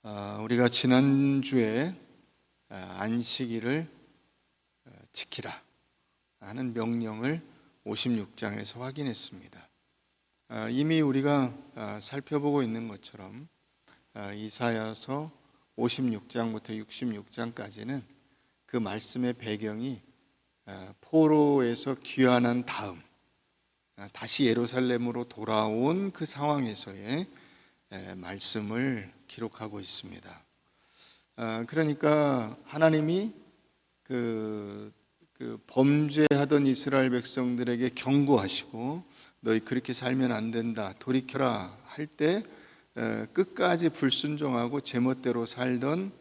우리가 지난주에 안식일을 지키라 하는 명령을 56장에서 확인했습니다. 이미 우리가 살펴보고 있는 것처럼 이사야서 56장부터 66장까지는 그 말씀의 배경이 포로에서 귀환한 다음 다시 예루살렘으로 돌아온 그 상황에서의 말씀을 기록하고 있습니다. 그러니까 하나님이 그 범죄하던 이스라엘 백성들에게 경고하시고 너희 그렇게 살면 안 된다, 돌이켜라 할 때 끝까지 불순종하고 제멋대로 살던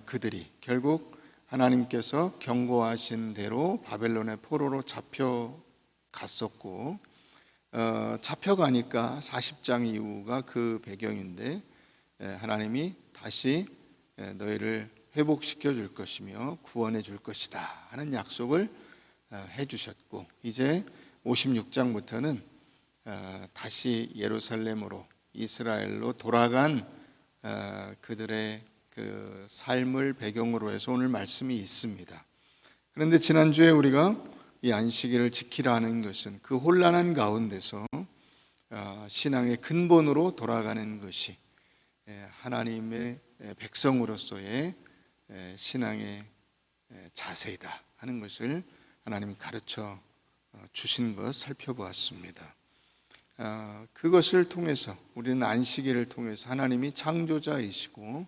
그들이 결국 하나님께서 경고하신 대로 바벨론의 포로로 잡혀갔었고, 잡혀가니까 40장 이후가 그 배경인데 하나님이 다시 너희를 회복시켜 줄 것이며 구원해 줄 것이다 하는 약속을 해 주셨고, 이제 56장부터는 다시 예루살렘으로 이스라엘로 돌아간 그들의 그 삶을 배경으로 해서 오늘 말씀이 있습니다. 그런데 지난주에 우리가 이 안식일을 지키라는 것은 그 혼란한 가운데서 신앙의 근본으로 돌아가는 것이 하나님의 백성으로서의 신앙의 자세이다 하는 것을 하나님이 가르쳐 주신 것 살펴보았습니다. 그것을 통해서 우리는 안식일을 통해서 하나님이 창조자이시고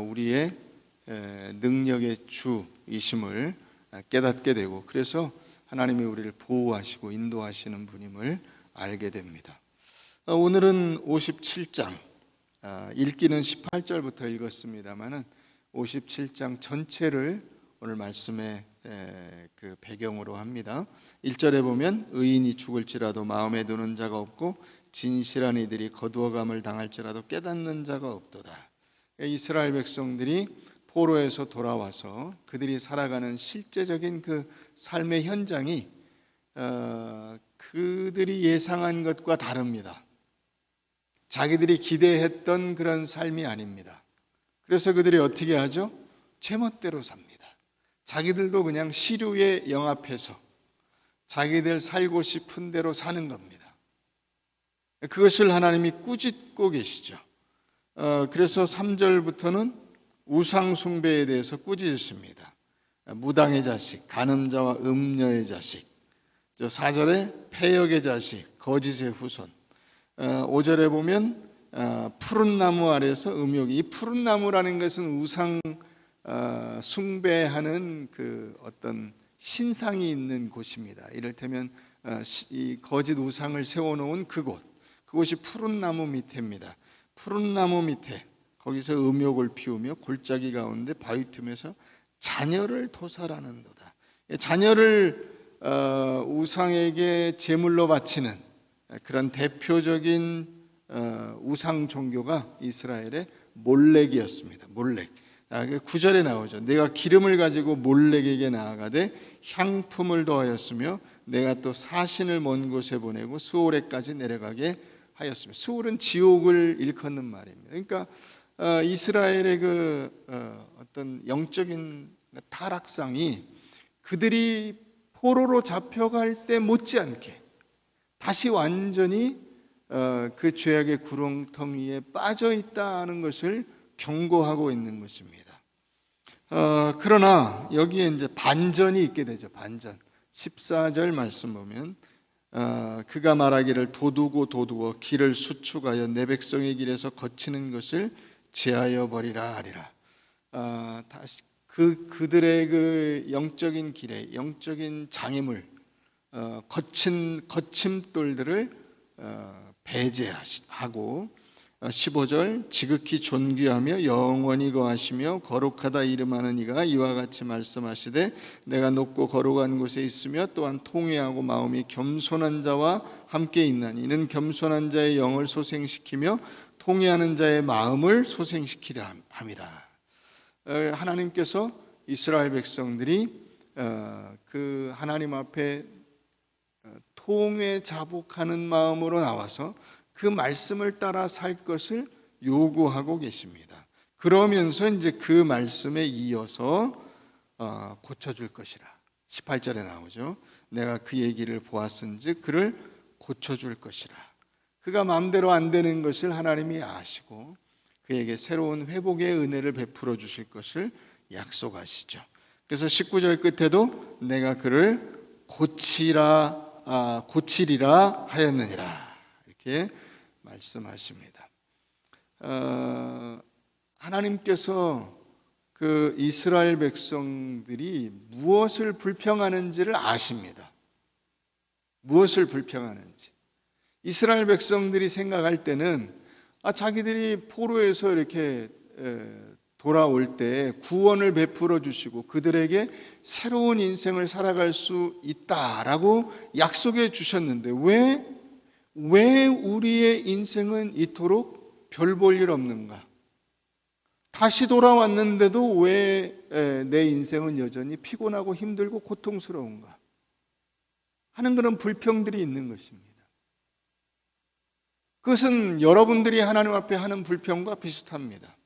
우리의 능력의 주이심을 깨닫게 되고, 그래서 하나님이 우리를 보호하시고 인도하시는 분임을 알게 됩니다. 오늘은 57장, 읽기는 18절부터 읽었습니다마는 57장 전체를 오늘 말씀의 그 배경으로 합니다. 1절에 보면 의인이 죽을지라도 마음에 두는 자가 없고 진실한 이들이 거두어감을 당할지라도 깨닫는 자가 없도다. 이스라엘 백성들이 포로에서 돌아와서 그들이 살아가는 실제적인 그 삶의 현장이 그들이 예상한 것과 다릅니다. 자기들이 기대했던 그런 삶이 아닙니다. 그래서 그들이 어떻게 하죠? 제멋대로 삽니다. 자기들도 그냥 시류에 영합해서 자기들 살고 싶은 대로 사는 겁니다. 그것을 하나님이 꾸짖고 계시죠. 그래서 3절부터는 우상 숭배에 대해서 꾸짖으십니다. 무당의 자식, 간음자와 음녀의 자식. 4절에 패역의 자식, 거짓의 후손. 5절에 보면 푸른 나무 아래서 음욕이. 이 푸른 나무라는 것은 우상 숭배하는 그 어떤 신상이 있는 곳입니다. 이를테면 이 거짓 우상을 세워놓은 그곳이 푸른 나무 밑에입니다. 푸른 나무 밑에 거기서 음욕을 피우며 골짜기 가운데 바위 틈에서 자녀를 도살하는도다. 자녀를 우상에게 제물로 바치는 그런 대표적인 우상 종교가 이스라엘의 몰렉이었습니다. 몰렉. 9절에 나오죠. 내가 기름을 가지고 몰렉에게 나아가되 향품을 더하였으며 내가 또 사신을 먼 곳에 보내고 수올에까지 내려가게 하였으며. 수올은 지옥을 일컫는 말입니다. 그러니까 이스라엘의 그 어떤 영적인 타락상이 그들이 포로로 잡혀갈 때 못지않게 다시 완전히 그 죄악의 구렁텅이에 빠져 있다는 것을 경고하고 있는 것입니다. 그러나 여기에 이제 반전이 있게 되죠. 반전. 14절 말씀 보면 그가 말하기를 도두고 길을 수축하여 내 백성의 길에서 거치는 것을 제하여 버리라 하리라. 다시 그들의 그 영적인 길에 영적인 장애물, 거침돌들을 배제하고, 15절 지극히 존귀하며 영원히 거하시며 거룩하다 이름하는 이가 이와 같이 말씀하시되 내가 높고 거룩한 곳에 있으며 또한 통회하고 마음이 겸손한 자와 함께 있나니 이는 겸손한 자의 영을 소생시키며 통회하는 자의 마음을 소생시키려 함이라. 하나님께서 이스라엘 백성들이 그 하나님 앞에 통회 자복하는 마음으로 나와서 그 말씀을 따라 살 것을 요구하고 계십니다. 그러면서 이제 그 말씀에 이어서 고쳐줄 것이라 18절에 나오죠. 내가 그 얘기를 보았은즉 그를 고쳐줄 것이라. 그가 마음대로 안 되는 것을 하나님이 아시고 그에게 새로운 회복의 은혜를 베풀어 주실 것을 약속하시죠. 그래서 19절 끝에도 내가 그를 고치리라 하였느니라 이렇게 말씀하십니다. 하나님께서 그 이스라엘 백성들이 무엇을 불평하는지를 아십니다. 무엇을 불평하는지. 이스라엘 백성들이 생각할 때는 자기들이 포로에서 이렇게 돌아올 때 구원을 베풀어 주시고 그들에게 새로운 인생을 살아갈 수 있다라고 약속해 주셨는데 왜 우리의 인생은 이토록 별 볼 일 없는가? 다시 돌아왔는데도 왜 내 인생은 여전히 피곤하고 힘들고 고통스러운가? 하는 그런 불평들이 있는 것입니다. 그것은 여러분들이 하나님 앞에 하는 불평과 비슷합니다.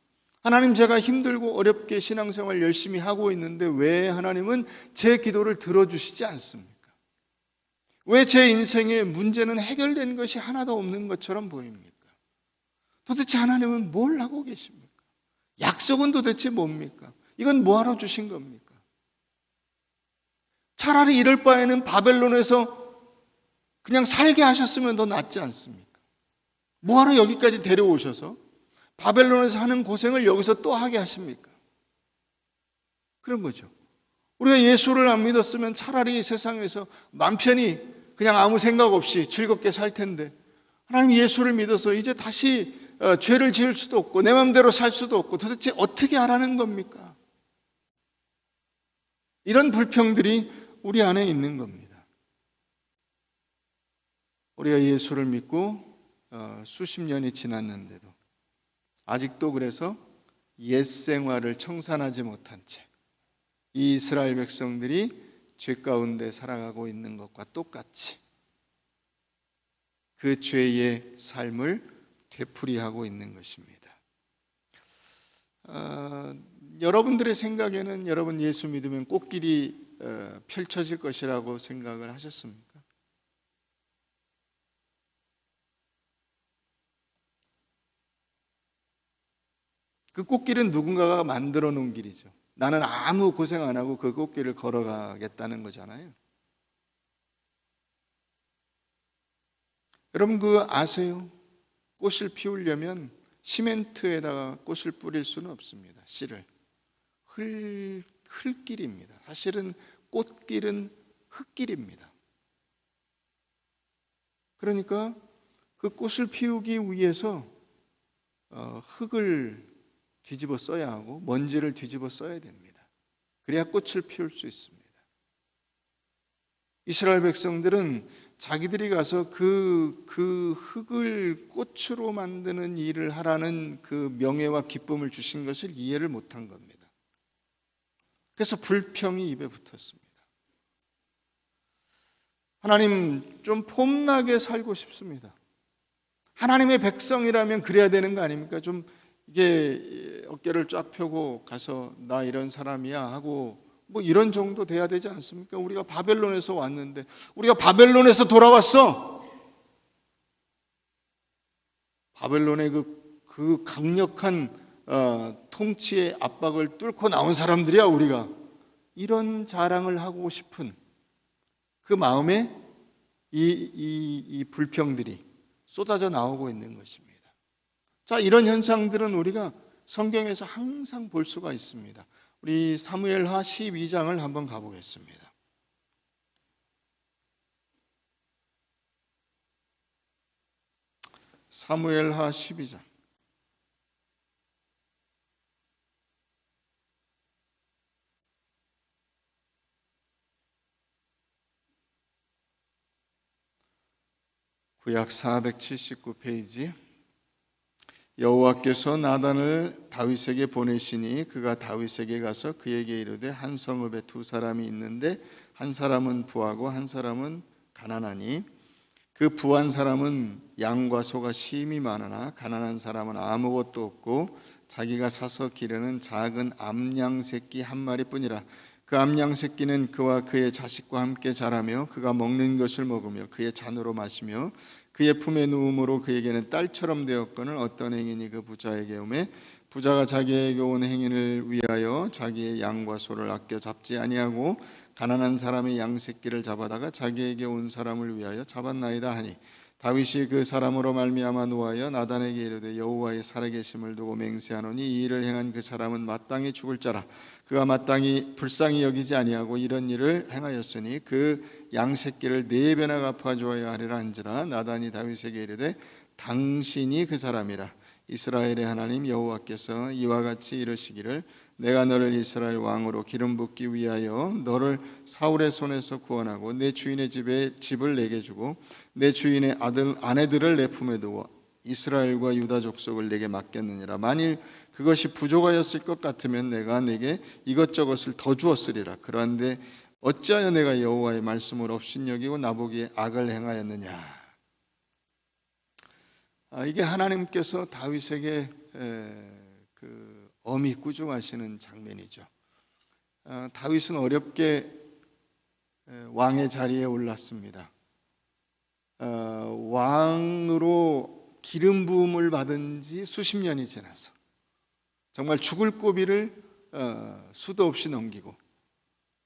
하나님, 제가 힘들고 어렵게 신앙생활 열심히 하고 있는데 왜 하나님은 제 기도를 들어주시지 않습니까? 왜 제 인생의 문제는 해결된 것이 하나도 없는 것처럼 보입니까? 도대체 하나님은 뭘 하고 계십니까? 약속은 도대체 뭡니까? 이건 뭐하러 주신 겁니까? 차라리 이럴 바에는 바벨론에서 그냥 살게 하셨으면 더 낫지 않습니까? 뭐하러 여기까지 데려오셔서 바벨론에서 하는 고생을 여기서 또 하게 하십니까? 그런 거죠. 우리가 예수를 안 믿었으면 차라리 세상에서 맘 편히 그냥 아무 생각 없이 즐겁게 살 텐데, 하나님 예수를 믿어서 이제 다시 죄를 지을 수도 없고 내 마음대로 살 수도 없고 도대체 어떻게 하라는 겁니까? 이런 불평들이 우리 안에 있는 겁니다. 우리가 예수를 믿고 수십 년이 지났는데도 아직도 그래서 옛 생활을 청산하지 못한 채 이 이스라엘 백성들이 죄 가운데 살아가고 있는 것과 똑같이 그 죄의 삶을 되풀이하고 있는 것입니다. 여러분들의 생각에는 여러분 예수 믿으면 꽃길이 펼쳐질 것이라고 생각을 하셨습니까? 그 꽃길은 누군가가 만들어 놓은 길이죠. 나는 아무 고생 안 하고 그 꽃길을 걸어가겠다는 거잖아요. 여러분 그거 아세요? 꽃을 피우려면 시멘트에다가 꽃을 뿌릴 수는 없습니다. 씨를. 흙길입니다. 사실은 꽃길은 흙길입니다. 그러니까 그 꽃을 피우기 위해서 흙을 뒤집어 써야 하고 먼지를 뒤집어 써야 됩니다. 그래야 꽃을 피울 수 있습니다. 이스라엘 백성들은 자기들이 가서 그 흙을 꽃으로 만드는 일을 하라는 그 명예와 기쁨을 주신 것을 이해를 못한 겁니다. 그래서 불평이 입에 붙었습니다. 하나님, 좀 폼나게 살고 싶습니다. 하나님의 백성이라면 그래야 되는 거 아닙니까? 좀 이게 어깨를 쫙 펴고 가서 나 이런 사람이야 하고 뭐 이런 정도 돼야 되지 않습니까? 우리가 바벨론에서 왔는데, 우리가 바벨론에서 돌아왔어. 바벨론의 그 강력한 통치의 압박을 뚫고 나온 사람들이야 우리가. 이런 자랑을 하고 싶은 그 마음에 이 불평들이 쏟아져 나오고 있는 것입니다. 자, 이런 현상들은 우리가 성경에서 항상 볼 수가 있습니다. 우리 사무엘하 12장을 한번 가보겠습니다. 사무엘하 12장. 구약 479페이지. 여호와께서 나단을 다윗에게 보내시니 그가 다윗에게 가서 그에게 이르되 한 성읍에 두 사람이 있는데 한 사람은 부하고 한 사람은 가난하니 그 부한 사람은 양과 소가 심히 많으나 가난한 사람은 아무것도 없고 자기가 사서 기르는 작은 암양 새끼 한 마리뿐이라. 그 암양 새끼는 그와 그의 자식과 함께 자라며 그가 먹는 것을 먹으며 그의 잔으로 마시며 그의 품에 누움으로 그에게는 딸처럼 되었거늘 어떤 행인이 그 부자에게 오매 부자가 자기에게 온 행인을 위하여 자기의 양과 소를 아껴 잡지 아니하고 가난한 사람의 양 새끼를 잡아다가 자기에게 온 사람을 위하여 잡았나이다 하니 다윗이 그 사람으로 말미암아 노하여 나단에게 이르되 여호와의 살아계심을 두고 맹세하노니 이 일을 행한 그 사람은 마땅히 죽을 자라. 그가 마땅히 불쌍히 여기지 아니하고 이런 일을 행하였으니 그 양 새끼를 4배나 갚아주어야 하리라 한지라. 나단이 다윗에게 이르되 당신이 그 사람이라. 이스라엘의 하나님 여호와께서 이와 같이 이르시기를 내가 너를 이스라엘 왕으로 기름 붓기 위하여 너를 사울의 손에서 구원하고 내 주인의 집을 내게 주고 내 주인의 아내들을 내 품에 두어 이스라엘과 유다 족속을 내게 맡겼느니라. 만일 그것이 부족하였을 것 같으면 내가 내게 이것저것을 더 주었으리라. 그런데 어찌하여 내가 여호와의 말씀을 업신여기고 나보기에 악을 행하였느냐. 이게 하나님께서 다윗에게 그 엄히 꾸중하시는 장면이죠. 다윗은 어렵게 왕의 자리에 올랐습니다. 왕으로 기름 부음을 받은 지 수십 년이 지나서 정말 죽을 고비를 수도 없이 넘기고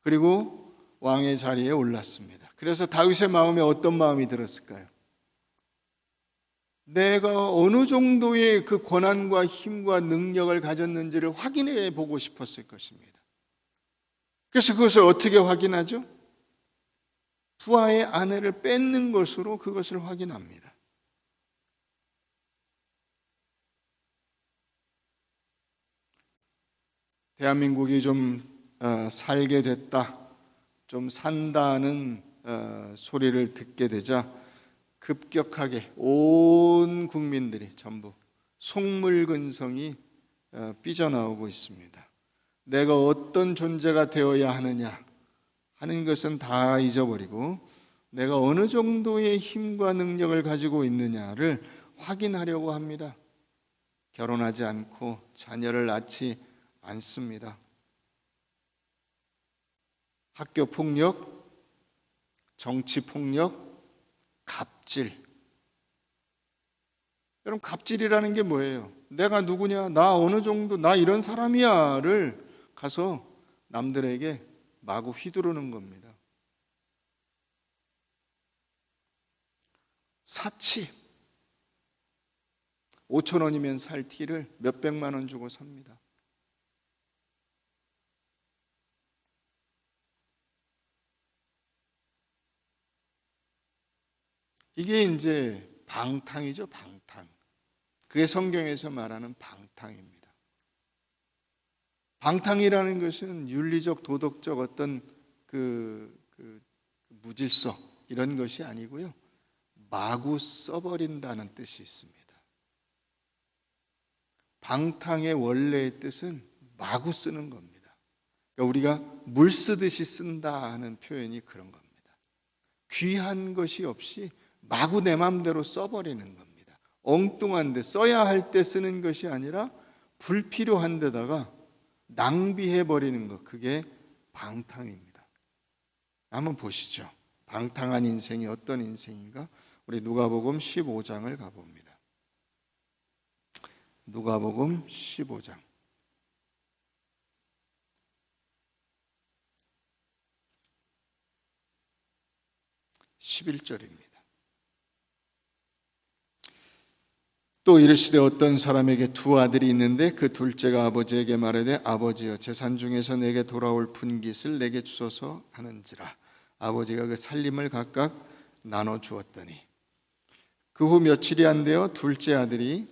그리고 왕의 자리에 올랐습니다. 그래서 다윗의 마음에 어떤 마음이 들었을까요? 내가 어느 정도의 그 권한과 힘과 능력을 가졌는지를 확인해 보고 싶었을 것입니다. 그래서 그것을 어떻게 확인하죠? 부하의 아내를 뺏는 것으로 그것을 확인합니다. 대한민국이 좀 살게 됐다, 좀 산다는 소리를 듣게 되자 급격하게 온 국민들이 전부 속물근성이 삐져나오고 있습니다. 내가 어떤 존재가 되어야 하느냐 하는 것은 다 잊어버리고 내가 어느 정도의 힘과 능력을 가지고 있느냐를 확인하려고 합니다. 결혼하지 않고 자녀를 낳지 않습니다. 학교 폭력, 정치 폭력, 갑질. 여러분, 갑질이라는 게 뭐예요? 내가 누구냐, 나 어느 정도, 나 이런 사람이야를 가서 남들에게 마구 휘두르는 겁니다. 사치, 5,000원이면 살 티를 몇백만 원 주고 삽니다. 이게 이제 방탕이죠, 방탕. 그게 성경에서 말하는 방탕입니다. 방탕이라는 것은 윤리적, 도덕적 어떤 그 무질서 이런 것이 아니고요, 마구 써버린다는 뜻이 있습니다. 방탕의 원래의 뜻은 마구 쓰는 겁니다. 그러니까 우리가 물 쓰듯이 쓴다 하는 표현이 그런 겁니다. 귀한 것이 없이 마구 내 마음대로 써버리는 겁니다. 엉뚱한 데 써야 할 때 쓰는 것이 아니라 불필요한 데다가 낭비해버리는 것, 그게 방탕입니다. 한번 보시죠. 방탕한 인생이 어떤 인생인가? 우리 누가복음 15장을 가봅니다. 누가복음 15장 11절입니다. 또 이르시되 어떤 사람에게 두 아들이 있는데 그 둘째가 아버지에게 말하되 아버지여 재산 중에서 내게 돌아올 분깃을 내게 주소서 하는지라. 아버지가 그 살림을 각각 나눠 주었더니 그 후 며칠이 안 되어 둘째 아들이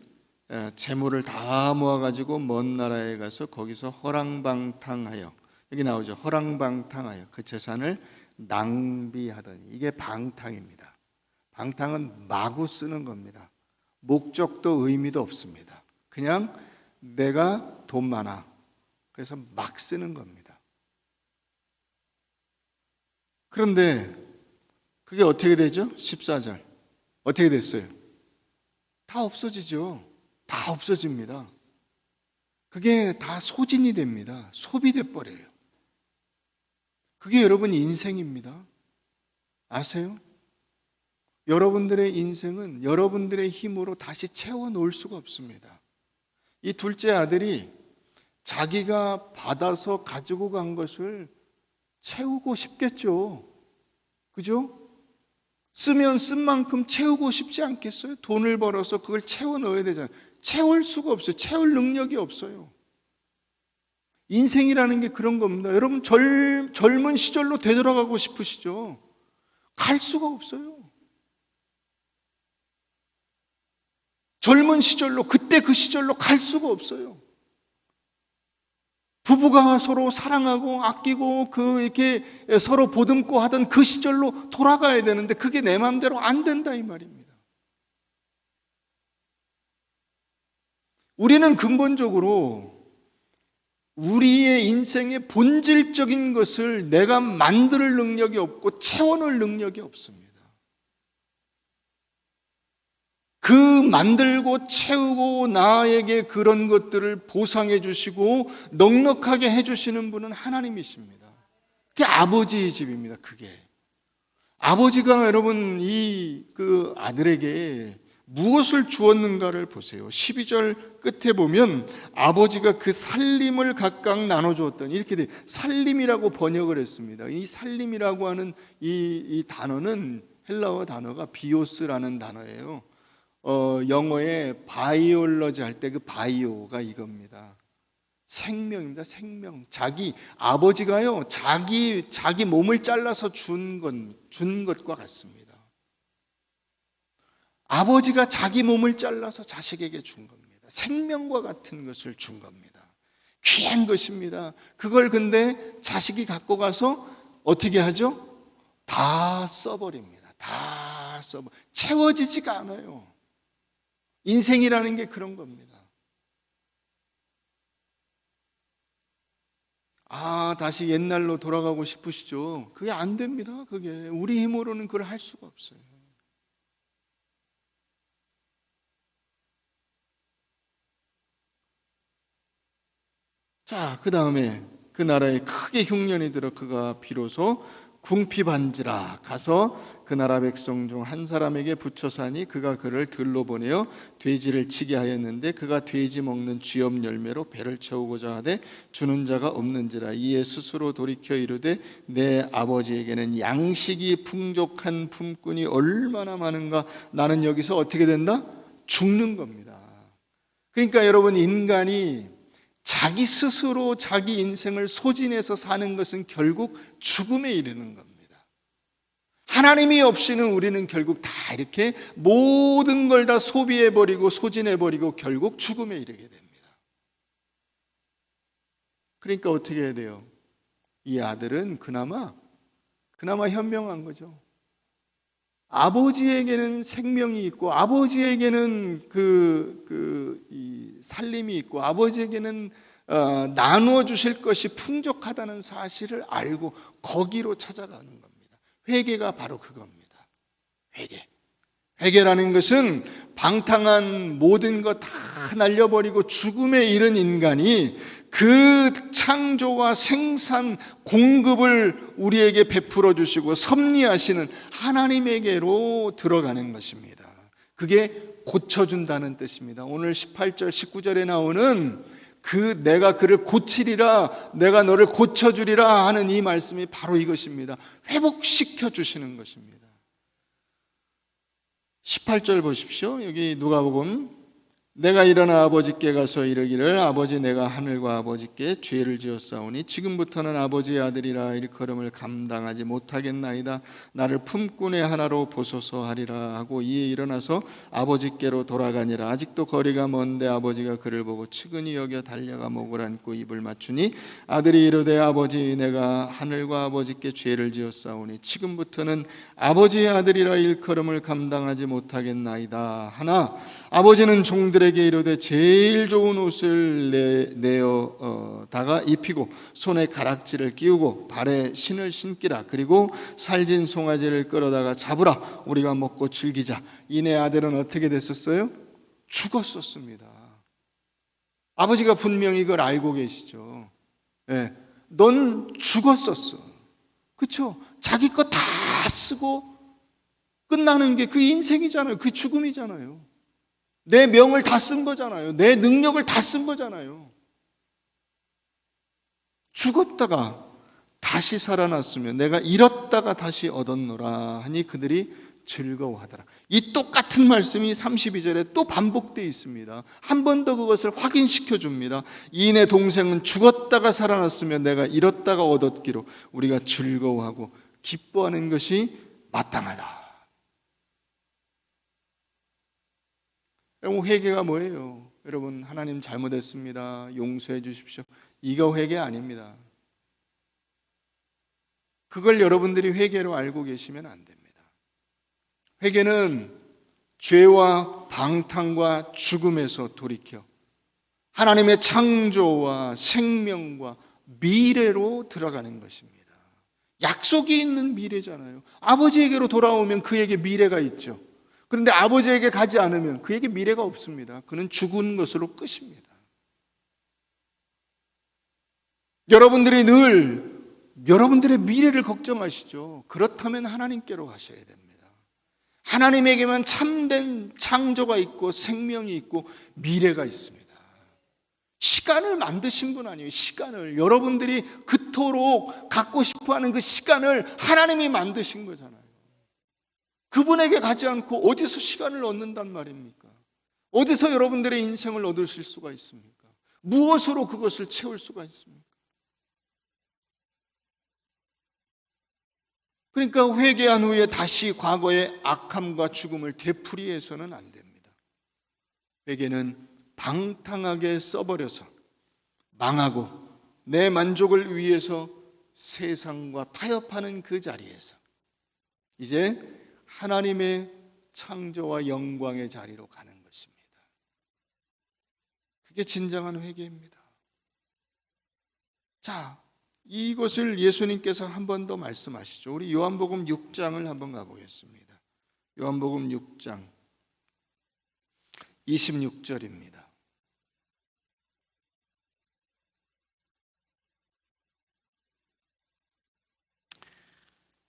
재물을 다 모아가지고 먼 나라에 가서 거기서 허랑방탕하여, 여기 나오죠, 허랑방탕하여 그 재산을 낭비하더니. 이게 방탕입니다. 방탕은 마구 쓰는 겁니다. 목적도 의미도 없습니다. 그냥 내가 돈 많아, 그래서 막 쓰는 겁니다. 그런데 그게 어떻게 되죠? 14절 어떻게 됐어요? 다 없어지죠. 다 없어집니다. 그게 다 소진이 됩니다. 소비돼 버려요. 그게 여러분 인생입니다. 아세요? 여러분들의 인생은 여러분들의 힘으로 다시 채워 놓을 수가 없습니다. 이 둘째 아들이 자기가 받아서 가지고 간 것을 채우고 싶겠죠. 그죠? 쓰면 쓴 만큼 채우고 싶지 않겠어요? 돈을 벌어서 그걸 채워 넣어야 되잖아요. 채울 수가 없어요. 채울 능력이 없어요. 인생이라는 게 그런 겁니다. 여러분 젊은 시절로 되돌아가고 싶으시죠? 갈 수가 없어요. 젊은 시절로, 그때 그 시절로 갈 수가 없어요. 부부가 서로 사랑하고 아끼고 이렇게 서로 보듬고 하던 그 시절로 돌아가야 되는데 그게 내 마음대로 안 된다 이 말입니다. 우리는 근본적으로 우리의 인생의 본질적인 것을 내가 만들 능력이 없고 채워넣을 능력이 없습니다. 그 만들고 채우고 나에게 그런 것들을 보상해 주시고 넉넉하게 해 주시는 분은 하나님이십니다. 그게 아버지의 집입니다. 그게 아버지가 여러분 그 아들에게 무엇을 주었는가를 보세요. 12절 끝에 보면 아버지가 그 살림을 각각 나눠주었더니 이렇게 돼. 살림이라고 번역을 했습니다. 이 살림이라고 하는 이 단어는 헬라어 단어가 비오스라는 단어예요. 영어에 바이올러지 할 때 그 바이오가 이겁니다. 생명입니다. 생명. 아버지가요 자기 몸을 잘라서 준 것과 같습니다. 아버지가 자기 몸을 잘라서 자식에게 준 겁니다. 생명과 같은 것을 준 겁니다. 귀한 것입니다. 그걸 근데 자식이 갖고 가서 어떻게 하죠? 다 써버립니다. 채워지지가 않아요. 인생이라는 게 그런 겁니다. 다시 옛날로 돌아가고 싶으시죠? 그게 안 됩니다. 그게 우리 힘으로는 그걸 할 수가 없어요. 자, 그 다음에 그 나라에 크게 흉년이 들어 그가 비로소 궁핍한지라 가서 그 나라 백성 중 한 사람에게 붙여사니 그가 그를 들로 보내어 돼지를 치게 하였는데 그가 돼지 먹는 쥐염 열매로 배를 채우고자 하되 주는 자가 없는지라. 이에 스스로 돌이켜 이르되 내 아버지에게는 양식이 풍족한 품꾼이 얼마나 많은가. 나는 여기서 어떻게 된다? 죽는 겁니다. 그러니까 여러분, 인간이 자기 스스로 자기 인생을 소진해서 사는 것은 결국 죽음에 이르는 겁니다. 하나님이 없이는 우리는 결국 다 이렇게 모든 걸 다 소비해버리고 소진해버리고 결국 죽음에 이르게 됩니다. 그러니까 어떻게 해야 돼요? 이 아들은 그나마 현명한 거죠. 아버지에게는 생명이 있고 아버지에게는 이 살림이 있고 아버지에게는 나누어 주실 것이 풍족하다는 사실을 알고 거기로 찾아가는 겁니다. 회개가 바로 그겁니다. 회개라는 것은 방탕한 모든 것 다 날려버리고 죽음에 이른 인간이 그 창조와 생산, 공급을 우리에게 베풀어 주시고 섭리하시는 하나님에게로 들어가는 것입니다. 그게 고쳐준다는 뜻입니다. 오늘 18절, 19절에 나오는 내가 그를 고치리라, 내가 너를 고쳐주리라 하는 이 말씀이 바로 이것입니다. 회복시켜 주시는 것입니다. 18절 보십시오. 여기 누가복음, 내가 일어나 아버지께 가서 이르기를 아버지, 내가 하늘과 아버지께 죄를 지었사오니 지금부터는 아버지의 아들이라 일컬음을 감당하지 못하겠나이다. 나를 품꾼의 하나로 보소서 하리라 하고 이에 일어나서 아버지께로 돌아가니라. 아직도 거리가 먼데 아버지가 그를 보고 측은히 여겨 달려가 목을 안고 입을 맞추니 아들이 이르되 아버지, 내가 하늘과 아버지께 죄를 지었사오니 지금부터는 아버지의 아들이라 일컬음을 감당하지 못하겠나이다 하나 아버지는 종들에게 이르되 제일 좋은 옷을 내어다가 입히고 손에 가락지를 끼우고 발에 신을 신기라. 그리고 살진 송아지를 끌어다가 잡으라. 우리가 먹고 즐기자. 이내 아들은 어떻게 됐었어요? 죽었었습니다. 아버지가 분명히 이걸 알고 계시죠. 예, 넌 죽었었어. 그렇죠? 자기 거 다 쓰고 끝나는 게 그 인생이잖아요. 그 죽음이잖아요. 내 명을 다 쓴 거잖아요. 내 능력을 다 쓴 거잖아요. 죽었다가 다시 살아났으면 내가 잃었다가 다시 얻었노라 하니 그들이 즐거워하더라. 이 똑같은 말씀이 32절에 또 반복되어 있습니다. 한 번 더 그것을 확인시켜 줍니다. 이내 동생은 죽었다가 살아났으면 내가 잃었다가 얻었기로 우리가 즐거워하고 기뻐하는 것이 마땅하다. 여러분, 회개가 뭐예요? 여러분, 하나님 잘못했습니다, 용서해 주십시오, 이거 회개 아닙니다. 그걸 여러분들이 회개로 알고 계시면 안 됩니다. 회개는 죄와 방탕과 죽음에서 돌이켜 하나님의 창조와 생명과 미래로 들어가는 것입니다. 약속이 있는 미래잖아요. 아버지에게로 돌아오면 그에게 미래가 있죠. 그런데 아버지에게 가지 않으면 그에게 미래가 없습니다. 그는 죽은 것으로 끝입니다. 여러분들이 늘 여러분들의 미래를 걱정하시죠. 그렇다면 하나님께로 가셔야 됩니다. 하나님에게만 참된 창조가 있고 생명이 있고 미래가 있습니다. 시간을 만드신 분 아니에요. 시간을 여러분들이 그토록 갖고 싶어하는 그 시간을 하나님이 만드신 거잖아요. 그분에게 가지 않고 어디서 시간을 얻는단 말입니까? 어디서 여러분들의 인생을 얻으실 수가 있습니까? 무엇으로 그것을 채울 수가 있습니까? 그러니까 회개한 후에 다시 과거의 악함과 죽음을 되풀이해서는 안 됩니다. 회개는 방탕하게 써버려서 망하고 내 만족을 위해서 세상과 타협하는 그 자리에서 이제 하나님의 창조와 영광의 자리로 가는 것입니다. 그게 진정한 회개입니다. 자, 이것을 예수님께서 한 번 더 말씀하시죠. 우리 요한복음 6장을 한번 가보겠습니다. 요한복음 6장 26절입니다.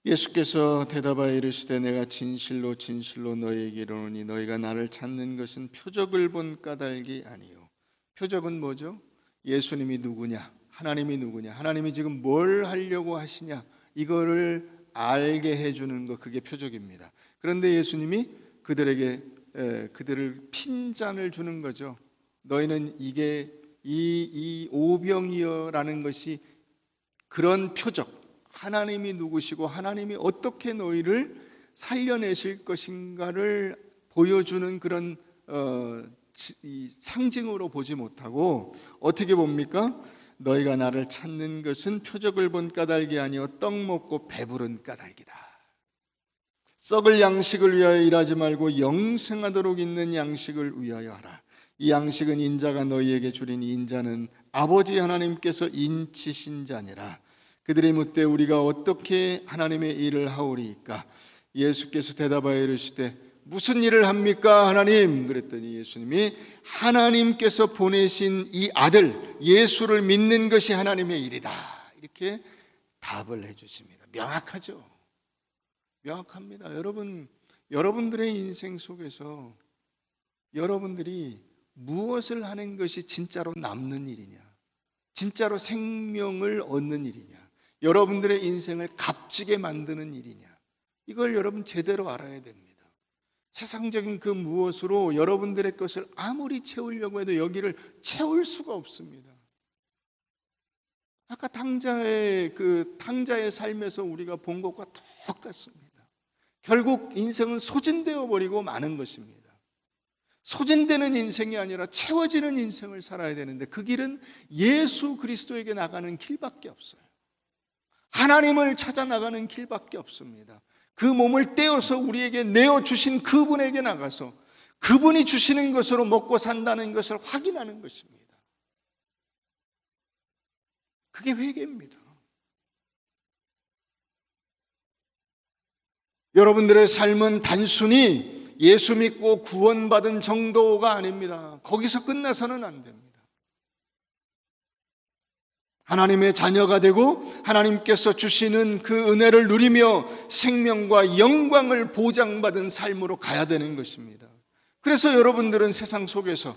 예수께서 대답하여 이르시되 내가 진실로 진실로 너희에게 이르노니 너희가 나를 찾는 것은 표적을 본 까닭이 아니요. 표적은 뭐죠? 예수님이 누구냐? 하나님이 누구냐? 하나님이 지금 뭘 하려고 하시냐? 이거를 알게 해주는 거, 그게 표적입니다. 그런데 예수님이 그들에게 그들을 핀잔을 주는 거죠. 너희는 이게 이 오병이여라는 것이 그런 표적, 하나님이 누구시고 하나님이 어떻게 너희를 살려내실 것인가를 보여주는 그런 이 상징으로 보지 못하고 어떻게 봅니까? 너희가 나를 찾는 것은 표적을 본 까닭이 아니요 떡 먹고 배부른 까닭이다. 썩을 양식을 위하여 일하지 말고 영생하도록 있는 양식을 위하여 하라. 이 양식은 인자가 너희에게 주리니 인자는 아버지 하나님께서 인치신 자니라. 그들이 묻되 우리가 어떻게 하나님의 일을 하오리이까? 예수께서 대답하여 이르시되 무슨 일을 합니까 하나님? 그랬더니 예수님이 하나님께서 보내신 이 아들 예수를 믿는 것이 하나님의 일이다, 이렇게 답을 해주십니다. 명확하죠? 명확합니다. 여러분들의 인생 속에서 여러분들이 무엇을 하는 것이 진짜로 남는 일이냐, 진짜로 생명을 얻는 일이냐, 여러분들의 인생을 값지게 만드는 일이냐, 이걸 여러분 제대로 알아야 됩니다. 세상적인 그 무엇으로 여러분들의 것을 아무리 채우려고 해도 여기를 채울 수가 없습니다. 아까 탕자의 삶에서 우리가 본 것과 똑같습니다. 결국 인생은 소진되어 버리고 마는 것입니다. 소진되는 인생이 아니라 채워지는 인생을 살아야 되는데 그 길은 예수 그리스도에게 나가는 길밖에 없어요. 하나님을 찾아 나가는 길밖에 없습니다. 그 몸을 떼어서 우리에게 내어주신 그분에게 나가서 그분이 주시는 것으로 먹고 산다는 것을 확인하는 것입니다. 그게 회개입니다. 여러분들의 삶은 단순히 예수 믿고 구원받은 정도가 아닙니다. 거기서 끝나서는 안 됩니다. 하나님의 자녀가 되고 하나님께서 주시는 그 은혜를 누리며 생명과 영광을 보장받은 삶으로 가야 되는 것입니다. 그래서 여러분들은 세상 속에서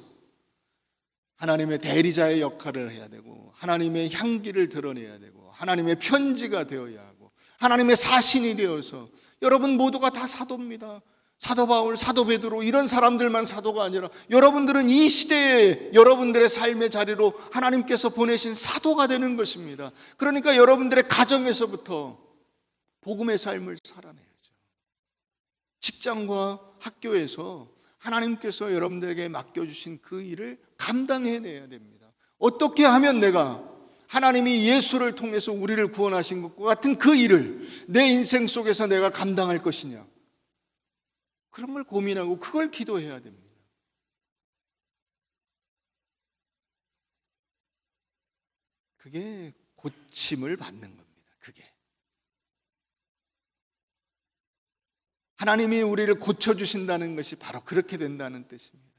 하나님의 대리자의 역할을 해야 되고 하나님의 향기를 드러내야 되고 하나님의 편지가 되어야 하고 하나님의 사신이 되어서, 여러분 모두가 다 사도입니다. 사도 바울, 사도 베드로, 이런 사람들만 사도가 아니라 여러분들은 이 시대에 여러분들의 삶의 자리로 하나님께서 보내신 사도가 되는 것입니다. 그러니까 여러분들의 가정에서부터 복음의 삶을 살아내야죠. 직장과 학교에서 하나님께서 여러분들에게 맡겨주신 그 일을 감당해내야 됩니다. 어떻게 하면 내가 하나님이 예수를 통해서 우리를 구원하신 것과 같은 그 일을 내 인생 속에서 내가 감당할 것이냐, 그런 걸 고민하고 그걸 기도해야 됩니다. 그게 고침을 받는 겁니다. 그게 하나님이 우리를 고쳐주신다는 것이 바로 그렇게 된다는 뜻입니다.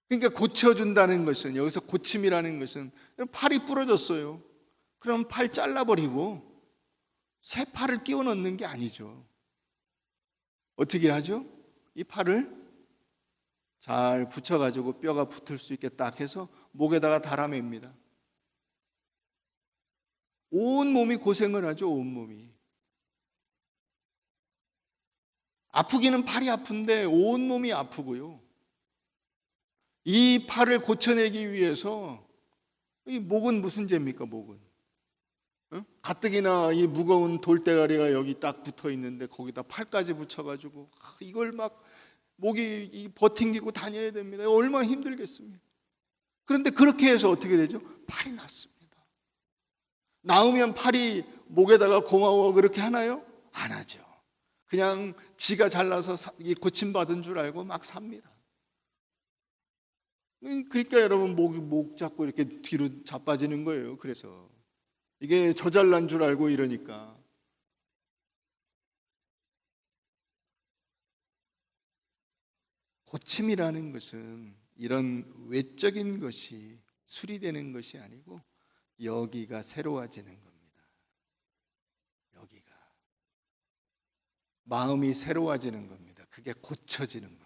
그러니까 고쳐준다는 것은, 여기서 고침이라는 것은, 팔이 부러졌어요. 그럼 팔 잘라버리고 새 팔을 끼워 넣는 게 아니죠. 어떻게 하죠? 이 팔을 잘 붙여가지고 뼈가 붙을 수 있게 딱 해서 목에다가 달아맵니다. 온 몸이 고생을 하죠. 온 몸이. 아프기는 팔이 아픈데 온 몸이 아프고요. 이 팔을 고쳐내기 위해서, 이 목은 무슨 죄입니까? 목은 가뜩이나 이 무거운 돌대가리가 여기 딱 붙어 있는데 거기다 팔까지 붙여가지고 이걸 막 목이 버팅기고 다녀야 됩니다. 얼마나 힘들겠습니까? 그런데 그렇게 해서 어떻게 되죠? 팔이 낫습니다. 나으면 팔이 목에다가 고마워 그렇게 하나요? 안 하죠. 그냥 지가 잘나서 고침받은 줄 알고 막 삽니다. 그러니까 여러분 목 잡고 이렇게 뒤로 자빠지는 거예요. 그래서 이게 저 잘난 줄 알고 이러니까. 고침이라는 것은 이런 외적인 것이 수리되는 것이 아니고 여기가 새로워지는 겁니다. 여기가 마음이 새로워지는 겁니다. 그게 고쳐지는 겁니다.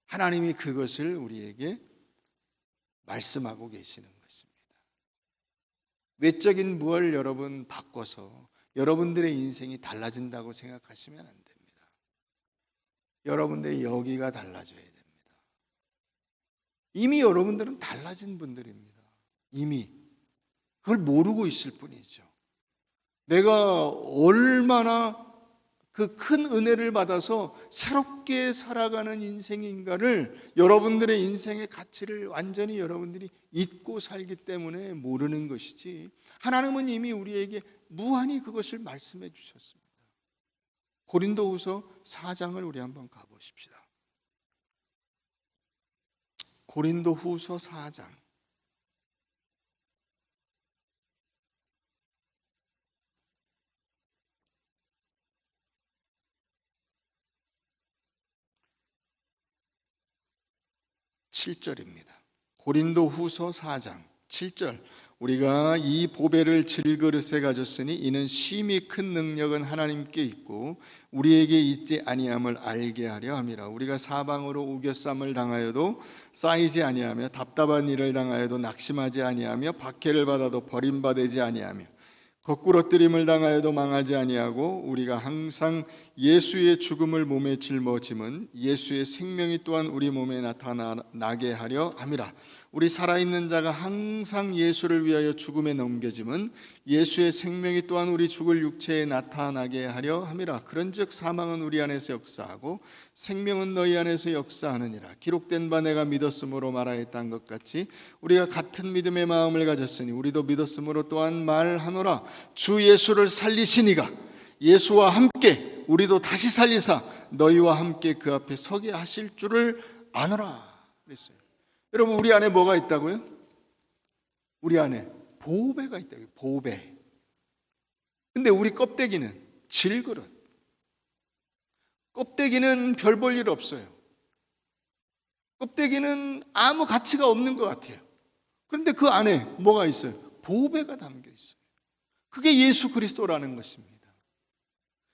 하나님이 그것을 우리에게 말씀하고 계시는 것입니다. 외적인 무엇을 여러분 바꿔서 여러분들의 인생이 달라진다고 생각하시면 안 됩니다. 여러분들의 여기가 달라져야 됩니다. 이미 여러분들은 달라진 분들입니다. 이미 그걸 모르고 있을 뿐이죠. 내가 얼마나 그 큰 은혜를 받아서 새롭게 살아가는 인생인가를, 여러분들의 인생의 가치를 완전히 여러분들이 잊고 살기 때문에 모르는 것이지, 하나님은 이미 우리에게 무한히 그것을 말씀해 주셨습니다. 고린도후서 4장을 우리 한번 가보십시다. 고린도후서 4장 7절입니다. 고린도후서 4장 7절. 우리가 이 보배를 질그릇에 가졌으니 이는 심히 큰 능력은 하나님께 있고 우리에게 있지 아니함을 알게 하려 함이라. 우리가 사방으로 우겨쌈을 당하여도 쌓이지 아니하며 답답한 일을 당하여도 낙심하지 아니하며 박해를 받아도 버림받지 아니하며 거꾸러뜨림을 당하여도 망하지 아니하고 우리가 항상 예수의 죽음을 몸에 짊어짐은 예수의 생명이 또한 우리 몸에 나타나게 하려 함이라. 우리 살아있는 자가 항상 예수를 위하여 죽음에 넘겨짐은 예수의 생명이 또한 우리 죽을 육체에 나타나게 하려 함이라. 그런즉 사망은 우리 안에서 역사하고 생명은 너희 안에서 역사하느니라. 기록된 바 내가 믿었으므로 말하였던 것 같이 우리가 같은 믿음의 마음을 가졌으니 우리도 믿었으므로 또한 말하노라. 주 예수를 살리시니가 예수와 함께 우리도 다시 살리사 너희와 함께 그 앞에 서게 하실 줄을 아노라 그랬어요. 여러분, 우리 안에 뭐가 있다고요? 우리 안에 보배가 있다고요. 보배. 근데 우리 껍데기는 질그릇. 껍데기는 별 볼 일 없어요. 껍데기는 아무 가치가 없는 것 같아요. 그런데 그 안에 뭐가 있어요? 보배가 담겨 있어요. 그게 예수 그리스도라는 것입니다.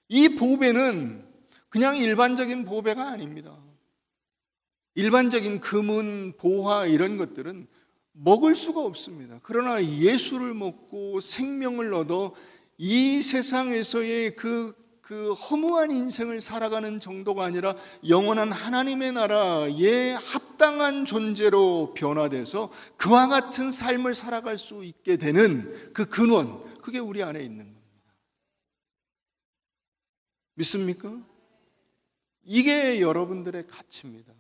이 보배는 그냥 일반적인 보배가 아닙니다. 일반적인 금은, 보화 이런 것들은 먹을 수가 없습니다. 그러나 예수를 먹고 생명을 얻어 이 세상에서의 그 허무한 인생을 살아가는 정도가 아니라 영원한 하나님의 나라에 합당한 존재로 변화돼서 그와 같은 삶을 살아갈 수 있게 되는 그 근원, 그게 우리 안에 있는 겁니다. 믿습니까? 이게 여러분들의 가치입니다.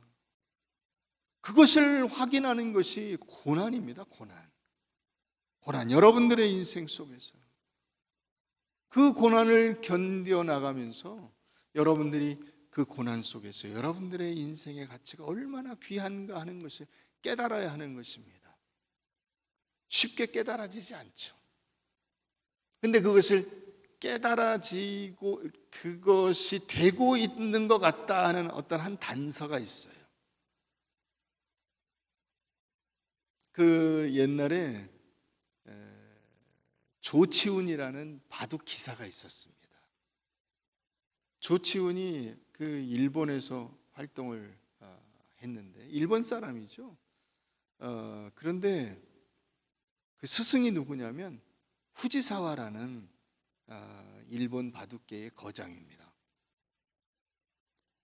그것을 확인하는 것이 고난입니다. 고난. 여러분들의 인생 속에서 그 고난을 견뎌나가면서 여러분들이 그 고난 속에서 여러분들의 인생의 가치가 얼마나 귀한가 하는 것을 깨달아야 하는 것입니다. 쉽게 깨달아지지 않죠. 근데 그것을 깨달아지고 그것이 되고 있는 것 같다 하는 어떤 한 단서가 있어요. 그 옛날에 조치훈이라는 바둑 기사가 있었습니다. 조치훈이 그 일본에서 활동을 했는데 일본 사람이죠. 그런데 그 스승이 누구냐면 후지사와라는 일본 바둑계의 거장입니다.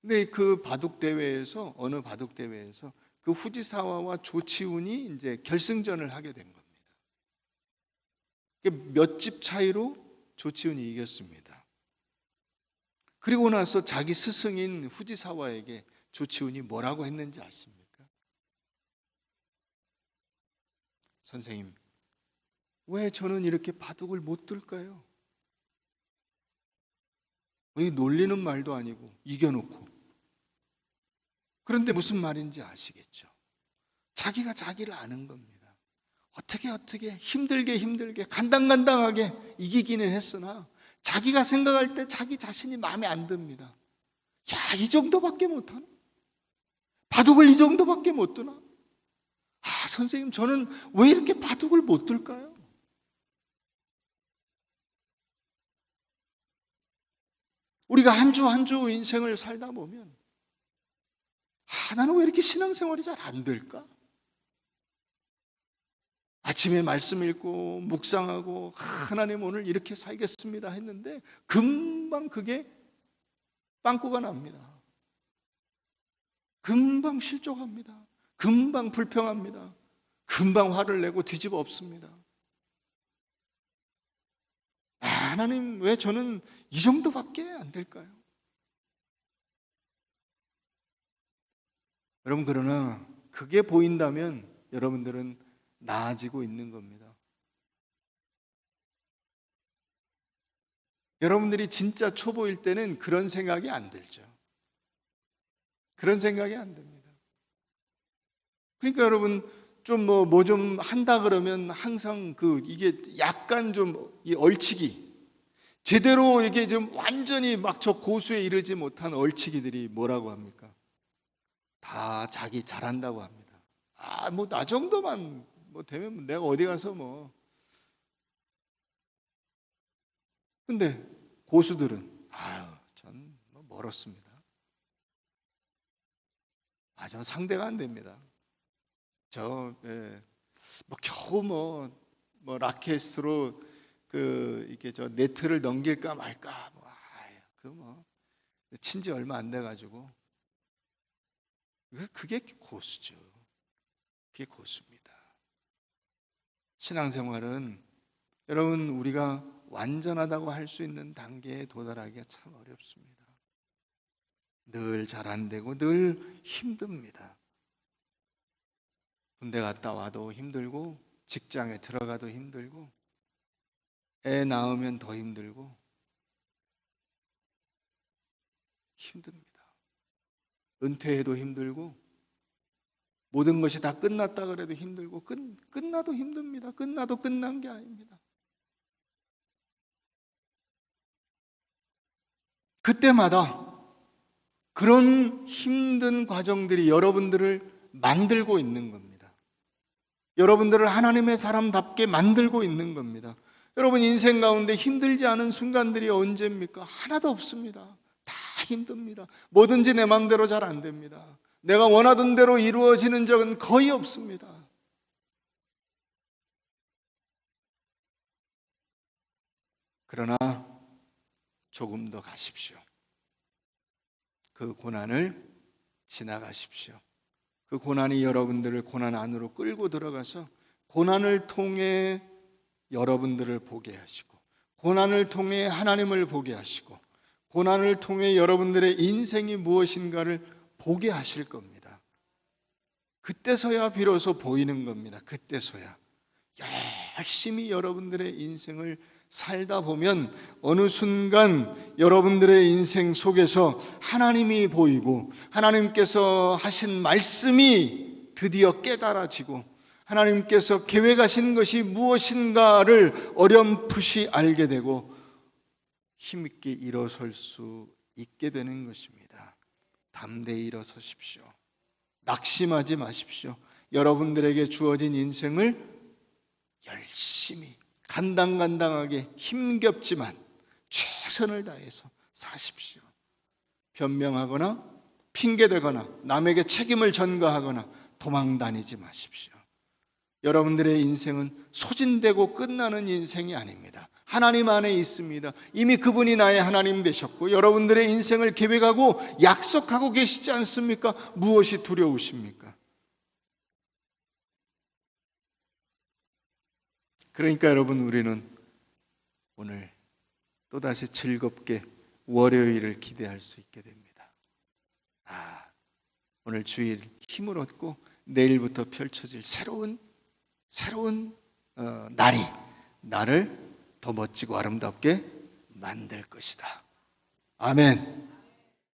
근데 그 바둑 대회에서 어느 바둑 대회에서 그 후지사와와 조치훈이 이제 결승전을 하게 된 겁니다. 몇 집 차이로 조치훈이 이겼습니다. 그리고 나서 자기 스승인 후지사와에게 조치훈이 뭐라고 했는지 아십니까? 선생님, 왜 저는 이렇게 바둑을 못 둘까요? 이 놀리는 말도 아니고 이겨놓고. 그런데 무슨 말인지 아시겠죠? 자기가 자기를 아는 겁니다. 어떻게 힘들게 간당간당하게 이기기는 했으나 자기가 생각할 때 자기 자신이 마음에 안 듭니다. 야, 이 정도밖에 못하나? 바둑을 이 정도밖에 못 두나? 선생님, 저는 왜 이렇게 바둑을 못 둘까요? 우리가 한 주 한 주 인생을 살다 보면 나는 왜 이렇게 신앙생활이 잘 안 될까? 아침에 말씀 읽고 묵상하고 하나님 오늘 이렇게 살겠습니다 했는데 금방 그게 빵꾸가 납니다. 금방 실족합니다. 금방 불평합니다. 금방 화를 내고 뒤집어 엎습니다. 하나님, 왜 저는 이 정도밖에 안 될까요? 여러분, 그러나 그게 보인다면 여러분들은 나아지고 있는 겁니다. 여러분들이 진짜 초보일 때는 그런 생각이 안 들죠. 그런 생각이 안 듭니다. 그러니까 여러분, 좀 뭐 좀 한다 그러면 항상 이게 약간 좀 이 얼치기, 제대로 이게 좀 완전히 막 저 고수에 이르지 못한 얼치기들이 뭐라고 합니까? 다 자기 잘한다고 합니다. 뭐 나 정도만 되면 내가 어디 가서 뭐. 근데 고수들은 전 멀었습니다. 전 상대가 안 됩니다. 겨우 라켓으로 이게 저 네트를 넘길까 말까 친지 얼마 안 돼가지고 그게 고수죠. 그게 고수입니다. 신앙생활은 여러분 우리가 완전하다고 할 수 있는 단계에 도달하기가 참 어렵습니다. 늘 잘 안 되고 늘 힘듭니다. 군대 갔다 와도 힘들고 직장에 들어가도 힘들고 애 낳으면 더 힘들고 힘듭니다. 은퇴해도 힘들고 모든 것이 다 끝났다 그래도 힘들고 끝나도 힘듭니다. 끝나도 끝난 게 아닙니다. 그때마다 그런 힘든 과정들이 여러분들을 만들고 있는 겁니다. 여러분들을 하나님의 사람답게 만들고 있는 겁니다. 여러분 인생 가운데 힘들지 않은 순간들이 언제입니까? 하나도 없습니다. 다 힘듭니다. 뭐든지 내 마음대로 잘 안 됩니다. 내가 원하던 대로 이루어지는 적은 거의 없습니다. 그러나 조금 더 가십시오. 그 고난을 지나가십시오. 그 고난이 여러분들을 고난 안으로 끌고 들어가서 고난을 통해 여러분들을 보게 하시고, 고난을 통해 하나님을 보게 하시고, 고난을 통해 여러분들의 인생이 무엇인가를 보게 하실 겁니다. 그때서야 비로소 보이는 겁니다. 그때서야. 열심히 여러분들의 인생을 살다 보면 어느 순간 여러분들의 인생 속에서 하나님이 보이고 하나님께서 하신 말씀이 드디어 깨달아지고 하나님께서 계획하신 것이 무엇인가를 어렴풋이 알게 되고 힘있게 일어설 수 있게 되는 것입니다. 담대히 일어서십시오. 낙심하지 마십시오. 여러분들에게 주어진 인생을 열심히 간당간당하게 힘겹지만 최선을 다해서 사십시오. 변명하거나 핑계대거나 남에게 책임을 전가하거나 도망 다니지 마십시오. 여러분들의 인생은 소진되고 끝나는 인생이 아닙니다. 하나님 안에 있습니다. 이미 그분이 나의 하나님 되셨고 여러분들의 인생을 계획하고 약속하고 계시지 않습니까? 무엇이 두려우십니까? 그러니까 여러분, 우리는 오늘 또다시 즐겁게 월요일을 기대할 수 있게 됩니다. 오늘 주일 힘을 얻고 내일부터 펼쳐질 새로운 날이 나를 더 멋지고 아름답게 만들 것이다. 아멘.